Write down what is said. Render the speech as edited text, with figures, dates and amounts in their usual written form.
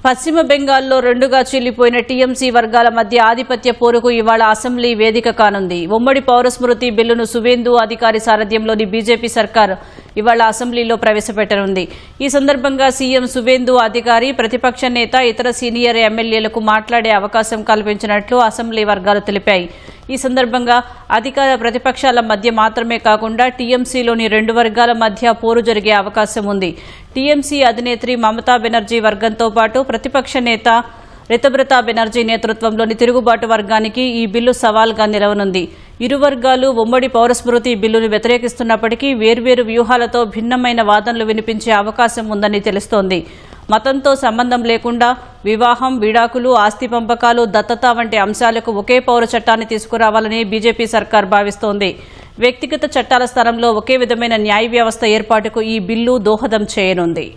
పశ్చిమ బెంగాల్లో రెండుగా చీలిపోయిన టీఎంసీ వర్గాల మధ్య ఆధిపత్య పోరుకు ఇవాళ అసెంబ్లీ వేదిక కానుంది. ఉమ్మడి పౌరస్మృతి బిల్లును సువేందు అధికారి సారథ్యంలోని బీజేపీ సర్కార్ ఇవాళ అసెంబ్లీలో ప్రవేశపెట్టనుంది. ఈ సందర్భంగా సీఎం సువేందు అధికారి ప్రతిపక్ష నేత ఇతర సీనియర్ ఎమ్మెల్యేలకు మాట్లాడే అవకాశం కల్పించినట్లు అసెంబ్లీ వర్గాలు తెలిపాయి. ఈ సందర్భంగా అధికార ప్రతిపక్షాల మధ్య మాత్రమే కాకుండా టీఎంసీలోని రెండు వర్గాల మధ్య పోరు జరిగే అవకాశం ఉంది. టీఎంసీ అధినేత్రి మమతా బెనర్జీ వర్గంతో పాటు ప్రతిపక్ష నేత రితబ్రతా బెనర్జీ నేతృత్వంలోని తిరుగుబాటు వర్గానికి ఈ బిల్లు సవాల్గా నిలవనుంది. ఇరు వర్గాలు ఉమ్మడి పౌరస్మృతి బిల్లును వ్యతిరేకిస్తున్నప్పటికీ వేర్వేరు వ్యూహాలతో భిన్నమైన వాదనలు వినిపించే అవకాశం ఉందని తెలుస్తోంది. మతంతో సంబంధం లేకుండా వివాహం, విడాకులు, ఆస్తి పంపకాలు, దత్తత వంటి అంశాలకు ఒకే పౌర చట్టాన్ని తీసుకురావాలని బీజేపీ సర్కార్ భావిస్తోంది. వ్యక్తిగత చట్టాల స్థానంలో ఒకే విధమైన న్యాయ వ్యవస్థ ఏర్పాటుకు ఈ బిల్లు దోహదం చేయనుంది.